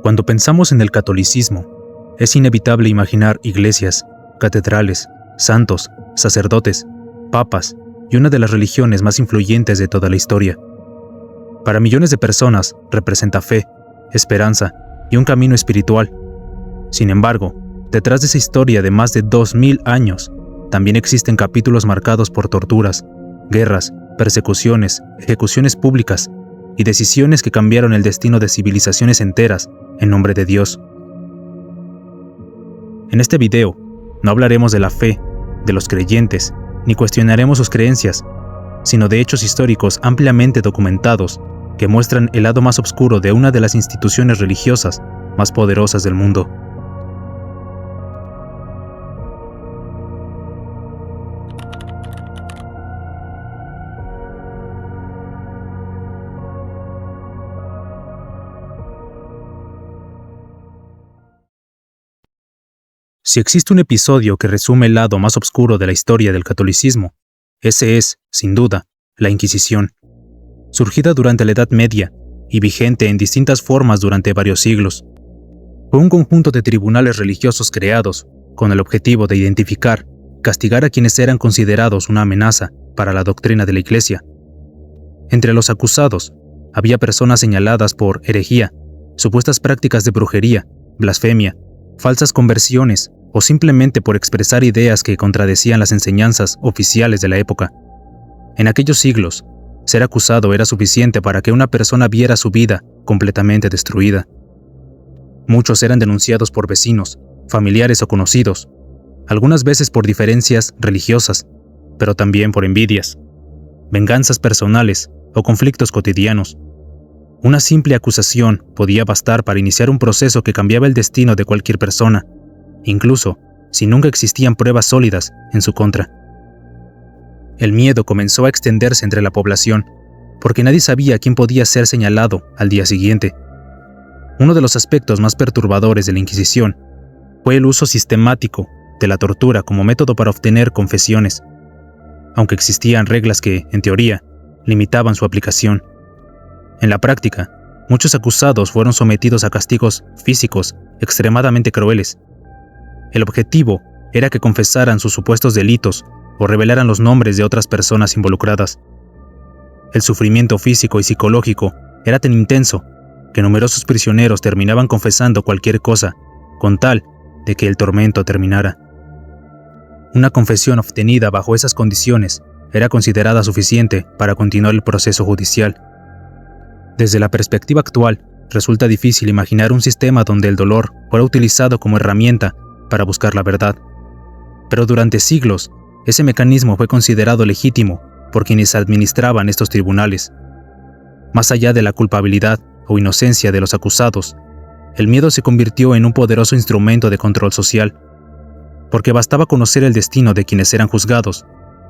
Cuando pensamos en el catolicismo, es inevitable imaginar iglesias, catedrales, santos, sacerdotes, papas y una de las religiones más influyentes de toda la historia. Para millones de personas representa fe, esperanza y un camino espiritual. Sin embargo, detrás de esa historia de más de 2000 años, también existen capítulos marcados por torturas, guerras, persecuciones, ejecuciones públicas y decisiones que cambiaron el destino de civilizaciones enteras en nombre de Dios. En este video, no hablaremos de la fe, de los creyentes, ni cuestionaremos sus creencias, sino de hechos históricos ampliamente documentados que muestran el lado más oscuro de una de las instituciones religiosas más poderosas del mundo. Si existe un episodio que resume el lado más oscuro de la historia del catolicismo, ese es, sin duda, la Inquisición. Surgida durante la Edad Media y vigente en distintas formas durante varios siglos. Fue un conjunto de tribunales religiosos creados con el objetivo de identificar, castigar a quienes eran considerados una amenaza para la doctrina de la Iglesia. Entre los acusados, había personas señaladas por herejía, supuestas prácticas de brujería, blasfemia, falsas conversiones o simplemente por expresar ideas que contradecían las enseñanzas oficiales de la época. En aquellos siglos, ser acusado era suficiente para que una persona viera su vida completamente destruida. Muchos eran denunciados por vecinos, familiares o conocidos, algunas veces por diferencias religiosas, pero también por envidias, venganzas personales o conflictos cotidianos. Una simple acusación podía bastar para iniciar un proceso que cambiaba el destino de cualquier persona, incluso si nunca existían pruebas sólidas en su contra. El miedo comenzó a extenderse entre la población, porque nadie sabía quién podía ser señalado al día siguiente. Uno de los aspectos más perturbadores de la Inquisición fue el uso sistemático de la tortura como método para obtener confesiones, aunque existían reglas que, en teoría, limitaban su aplicación. En la práctica, muchos acusados fueron sometidos a castigos físicos extremadamente crueles. El objetivo era que confesaran sus supuestos delitos o revelaran los nombres de otras personas involucradas. El sufrimiento físico y psicológico era tan intenso que numerosos prisioneros terminaban confesando cualquier cosa con tal de que el tormento terminara. Una confesión obtenida bajo esas condiciones era considerada suficiente para continuar el proceso judicial. Desde la perspectiva actual, resulta difícil imaginar un sistema donde el dolor fuera utilizado como herramienta para buscar la verdad. Pero durante siglos, ese mecanismo fue considerado legítimo por quienes administraban estos tribunales. Más allá de la culpabilidad o inocencia de los acusados, el miedo se convirtió en un poderoso instrumento de control social, porque bastaba conocer el destino de quienes eran juzgados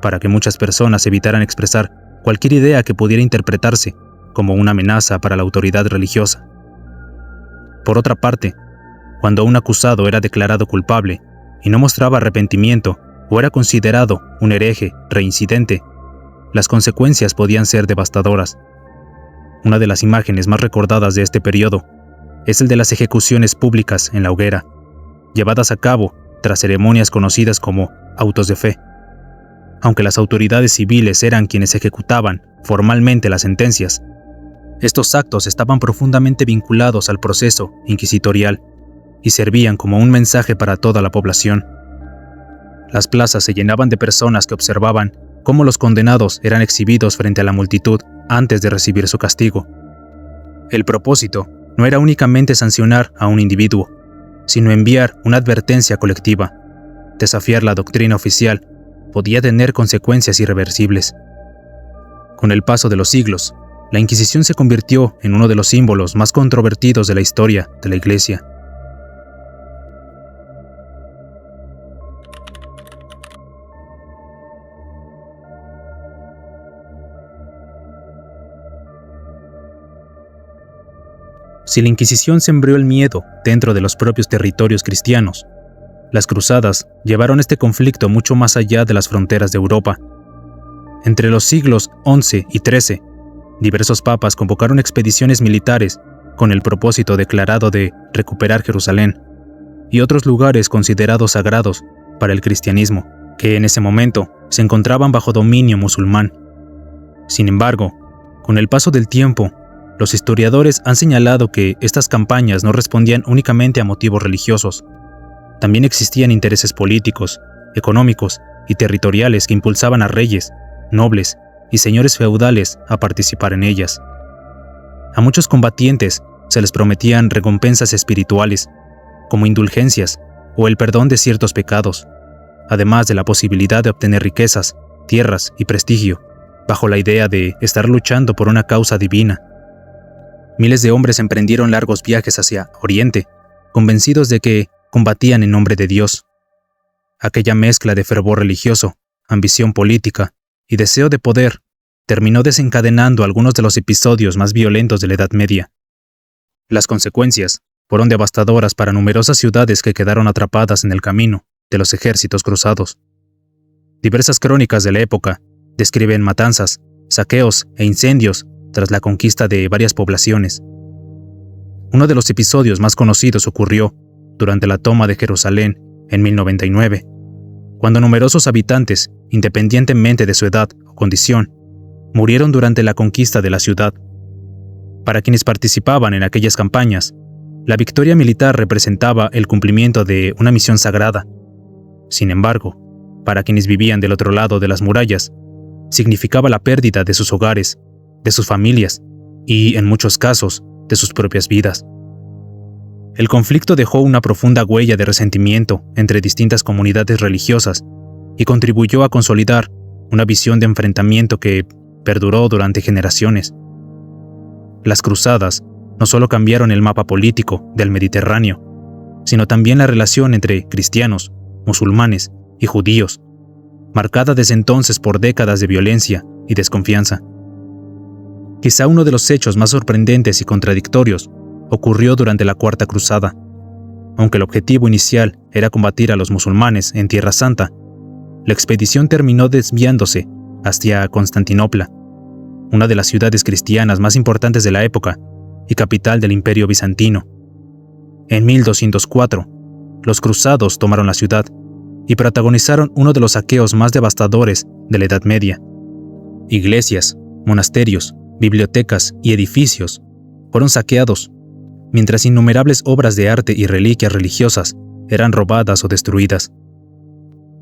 para que muchas personas evitaran expresar cualquier idea que pudiera interpretarse como una amenaza para la autoridad religiosa. Por otra parte, cuando un acusado era declarado culpable y no mostraba arrepentimiento o era considerado un hereje reincidente, las consecuencias podían ser devastadoras. Una de las imágenes más recordadas de este periodo es el de las ejecuciones públicas en la hoguera, llevadas a cabo tras ceremonias conocidas como autos de fe. Aunque las autoridades civiles eran quienes ejecutaban formalmente las sentencias, estos actos estaban profundamente vinculados al proceso inquisitorial y servían como un mensaje para toda la población. Las plazas se llenaban de personas que observaban cómo los condenados eran exhibidos frente a la multitud antes de recibir su castigo. El propósito no era únicamente sancionar a un individuo, sino enviar una advertencia colectiva. Desafiar la doctrina oficial podía tener consecuencias irreversibles. Con el paso de los siglos, la Inquisición se convirtió en uno de los símbolos más controvertidos de la historia de la Iglesia. Si la Inquisición sembró el miedo dentro de los propios territorios cristianos, las cruzadas llevaron este conflicto mucho más allá de las fronteras de Europa. Entre los siglos XI y XIII, diversos papas convocaron expediciones militares con el propósito declarado de recuperar Jerusalén, y otros lugares considerados sagrados para el cristianismo, que en ese momento se encontraban bajo dominio musulmán. Sin embargo, con el paso del tiempo, los historiadores han señalado que estas campañas no respondían únicamente a motivos religiosos. También existían intereses políticos, económicos y territoriales que impulsaban a reyes, nobles y señores feudales a participar en ellas. A muchos combatientes se les prometían recompensas espirituales, como indulgencias o el perdón de ciertos pecados, además de la posibilidad de obtener riquezas, tierras y prestigio, bajo la idea de estar luchando por una causa divina. Miles de hombres emprendieron largos viajes hacia Oriente, convencidos de que combatían en nombre de Dios. Aquella mezcla de fervor religioso, ambición política y deseo de poder terminó desencadenando algunos de los episodios más violentos de la Edad Media. Las consecuencias fueron devastadoras para numerosas ciudades que quedaron atrapadas en el camino de los ejércitos cruzados. Diversas crónicas de la época describen matanzas, saqueos e incendios tras la conquista de varias poblaciones. Uno de los episodios más conocidos ocurrió durante la toma de Jerusalén en 1099, cuando numerosos habitantes, independientemente de su edad o condición, murieron durante la conquista de la ciudad. Para quienes participaban en aquellas campañas, la victoria militar representaba el cumplimiento de una misión sagrada. Sin embargo, para quienes vivían del otro lado de las murallas, significaba la pérdida de sus hogares, de sus familias y, en muchos casos, de sus propias vidas. El conflicto dejó una profunda huella de resentimiento entre distintas comunidades religiosas y contribuyó a consolidar una visión de enfrentamiento que perduró durante generaciones. Las cruzadas no solo cambiaron el mapa político del Mediterráneo, sino también la relación entre cristianos, musulmanes y judíos, marcada desde entonces por décadas de violencia y desconfianza. Quizá uno de los hechos más sorprendentes y contradictorios ocurrió durante la Cuarta Cruzada. Aunque el objetivo inicial era combatir a los musulmanes en Tierra Santa, la expedición terminó desviándose hacia Constantinopla, una de las ciudades cristianas más importantes de la época y capital del Imperio Bizantino. En 1204, los cruzados tomaron la ciudad y protagonizaron uno de los saqueos más devastadores de la Edad Media. Iglesias, monasterios, bibliotecas y edificios fueron saqueados, mientras innumerables obras de arte y reliquias religiosas eran robadas o destruidas.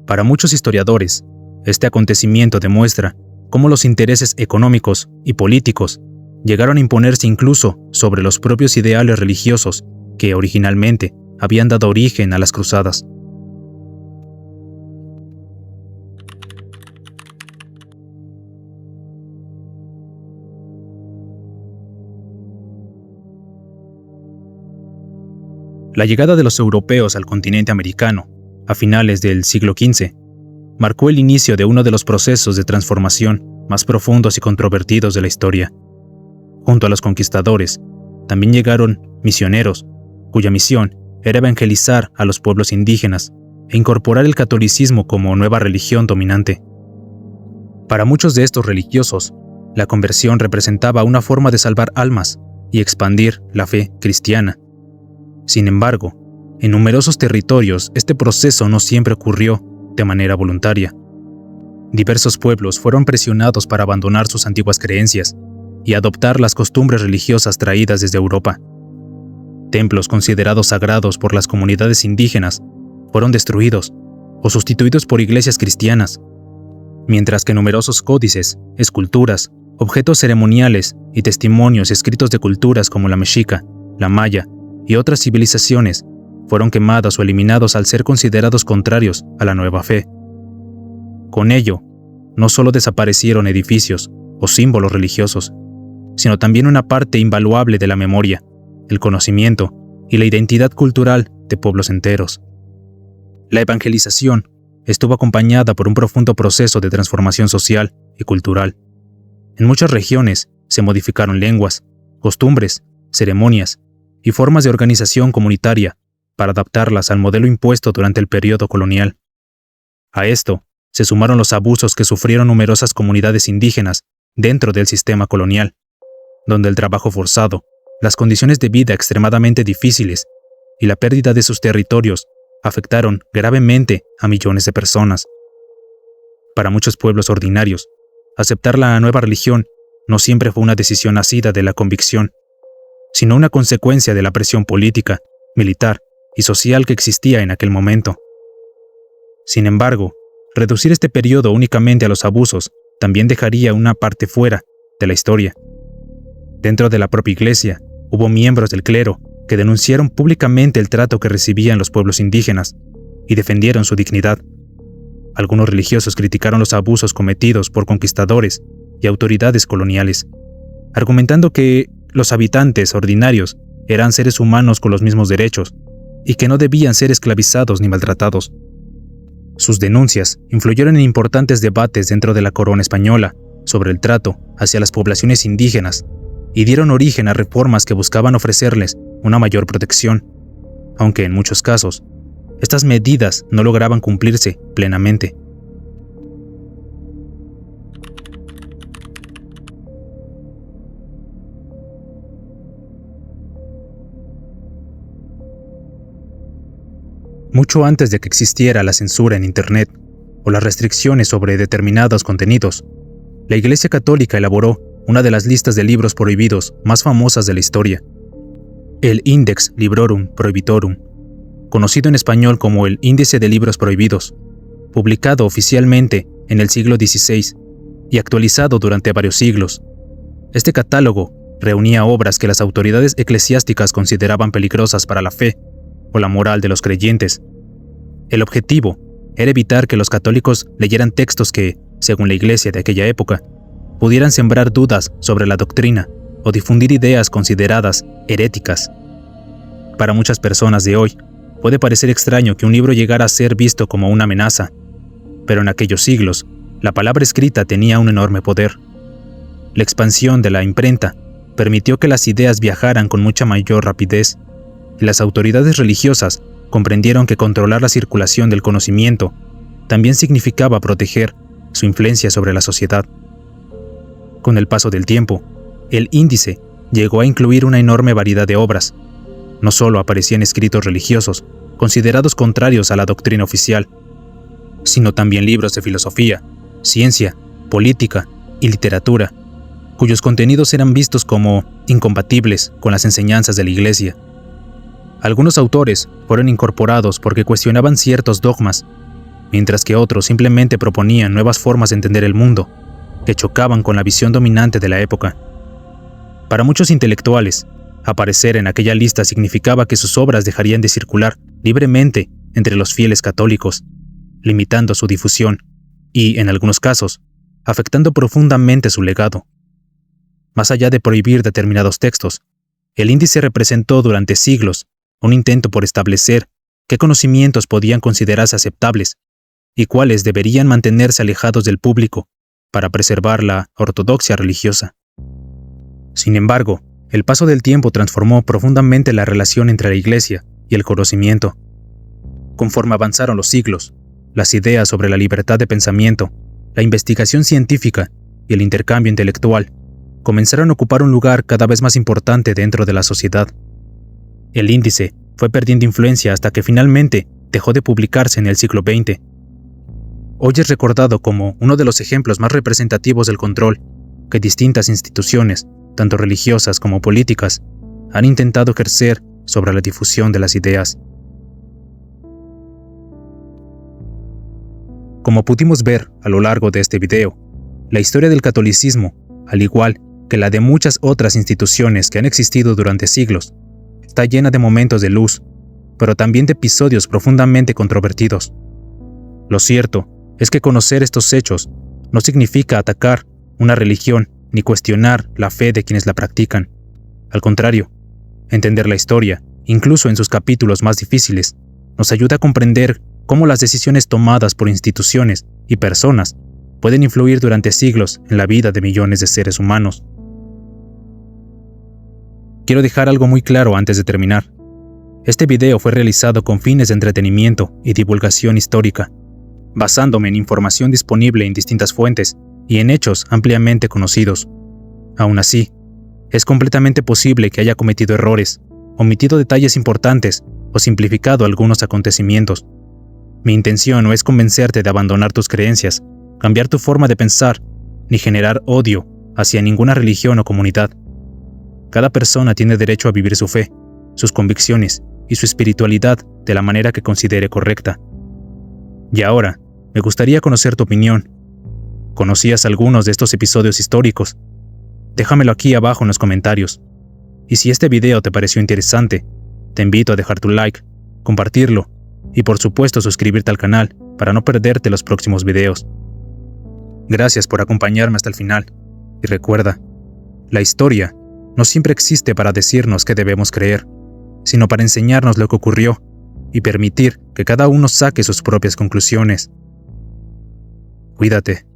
Para muchos historiadores, este acontecimiento demuestra cómo los intereses económicos y políticos llegaron a imponerse incluso sobre los propios ideales religiosos que originalmente habían dado origen a las cruzadas. La llegada de los europeos al continente americano, a finales del siglo XV, marcó el inicio de uno de los procesos de transformación más profundos y controvertidos de la historia. Junto a los conquistadores, también llegaron misioneros, cuya misión era evangelizar a los pueblos indígenas e incorporar el catolicismo como nueva religión dominante. Para muchos de estos religiosos, la conversión representaba una forma de salvar almas y expandir la fe cristiana. Sin embargo, en numerosos territorios este proceso no siempre ocurrió de manera voluntaria. Diversos pueblos fueron presionados para abandonar sus antiguas creencias y adoptar las costumbres religiosas traídas desde Europa. Templos considerados sagrados por las comunidades indígenas fueron destruidos o sustituidos por iglesias cristianas, mientras que numerosos códices, esculturas, objetos ceremoniales y testimonios escritos de culturas como la mexica, la maya y otras civilizaciones fueron quemados o eliminados al ser considerados contrarios a la nueva fe. Con ello, no solo desaparecieron edificios o símbolos religiosos, sino también una parte invaluable de la memoria, el conocimiento y la identidad cultural de pueblos enteros. La evangelización estuvo acompañada por un profundo proceso de transformación social y cultural. En muchas regiones se modificaron lenguas, costumbres, ceremonias y formas de organización comunitaria para adaptarlas al modelo impuesto durante el periodo colonial. A esto se sumaron los abusos que sufrieron numerosas comunidades indígenas dentro del sistema colonial, donde el trabajo forzado, las condiciones de vida extremadamente difíciles y la pérdida de sus territorios afectaron gravemente a millones de personas. Para muchos pueblos ordinarios, aceptar la nueva religión no siempre fue una decisión nacida de la convicción, sino una consecuencia de la presión política, militar y social que existía en aquel momento. Sin embargo, reducir este periodo únicamente a los abusos también dejaría una parte fuera de la historia. Dentro de la propia Iglesia, hubo miembros del clero que denunciaron públicamente el trato que recibían los pueblos indígenas y defendieron su dignidad. Algunos religiosos criticaron los abusos cometidos por conquistadores y autoridades coloniales, argumentando que los habitantes ordinarios eran seres humanos con los mismos derechos y que no debían ser esclavizados ni maltratados. Sus denuncias influyeron en importantes debates dentro de la corona española sobre el trato hacia las poblaciones indígenas y dieron origen a reformas que buscaban ofrecerles una mayor protección, aunque en muchos casos, estas medidas no lograban cumplirse plenamente. Mucho antes de que existiera la censura en Internet o las restricciones sobre determinados contenidos, la Iglesia Católica elaboró una de las listas de libros prohibidos más famosas de la historia, el Index Librorum Prohibitorum, conocido en español como el Índice de Libros Prohibidos, publicado oficialmente en el siglo XVI y actualizado durante varios siglos. Este catálogo reunía obras que las autoridades eclesiásticas consideraban peligrosas para la fe o la moral de los creyentes. El objetivo era evitar que los católicos leyeran textos que, según la Iglesia de aquella época, pudieran sembrar dudas sobre la doctrina o difundir ideas consideradas heréticas. Para muchas personas de hoy, puede parecer extraño que un libro llegara a ser visto como una amenaza, pero en aquellos siglos, la palabra escrita tenía un enorme poder. La expansión de la imprenta permitió que las ideas viajaran con mucha mayor rapidez, y las autoridades religiosas comprendieron que controlar la circulación del conocimiento también significaba proteger su influencia sobre la sociedad. Con el paso del tiempo, el índice llegó a incluir una enorme variedad de obras. No solo aparecían escritos religiosos, considerados contrarios a la doctrina oficial, sino también libros de filosofía, ciencia, política y literatura, cuyos contenidos eran vistos como incompatibles con las enseñanzas de la Iglesia. Algunos autores fueron incorporados porque cuestionaban ciertos dogmas, mientras que otros simplemente proponían nuevas formas de entender el mundo, que chocaban con la visión dominante de la época. Para muchos intelectuales, aparecer en aquella lista significaba que sus obras dejarían de circular libremente entre los fieles católicos, limitando su difusión y, en algunos casos, afectando profundamente su legado. Más allá de prohibir determinados textos, el índice representó durante siglos un intento por establecer qué conocimientos podían considerarse aceptables y cuáles deberían mantenerse alejados del público para preservar la ortodoxia religiosa. Sin embargo, el paso del tiempo transformó profundamente la relación entre la Iglesia y el conocimiento. Conforme avanzaron los siglos, las ideas sobre la libertad de pensamiento, la investigación científica y el intercambio intelectual comenzaron a ocupar un lugar cada vez más importante dentro de la sociedad. El índice fue perdiendo influencia hasta que finalmente dejó de publicarse en el siglo XX. Hoy es recordado como uno de los ejemplos más representativos del control que distintas instituciones, tanto religiosas como políticas, han intentado ejercer sobre la difusión de las ideas. Como pudimos ver a lo largo de este video, la historia del catolicismo, al igual que la de muchas otras instituciones que han existido durante siglos, está llena de momentos de luz, pero también de episodios profundamente controvertidos. Lo cierto es que conocer estos hechos no significa atacar una religión ni cuestionar la fe de quienes la practican. Al contrario, entender la historia, incluso en sus capítulos más difíciles, nos ayuda a comprender cómo las decisiones tomadas por instituciones y personas pueden influir durante siglos en la vida de millones de seres humanos. Quiero dejar algo muy claro antes de terminar. Este video fue realizado con fines de entretenimiento y divulgación histórica, basándome en información disponible en distintas fuentes y en hechos ampliamente conocidos. Aún así, Es completamente posible que haya cometido errores, omitido detalles importantes o simplificado algunos acontecimientos. Mi intención no es convencerte de abandonar tus creencias, cambiar tu forma de pensar, ni generar odio hacia ninguna religión o comunidad. Cada persona tiene derecho a vivir su fe, sus convicciones y su espiritualidad de la manera que considere correcta. Y ahora, me gustaría conocer tu opinión. ¿Conocías algunos de estos episodios históricos? Déjamelo aquí abajo en los comentarios. Y si este video te pareció interesante, te invito a dejar tu like, compartirlo y por supuesto suscribirte al canal para no perderte los próximos videos. Gracias por acompañarme hasta el final. Y recuerda, la historia no siempre existe para decirnos qué debemos creer, sino para enseñarnos lo que ocurrió y permitir que cada uno saque sus propias conclusiones. Cuídate.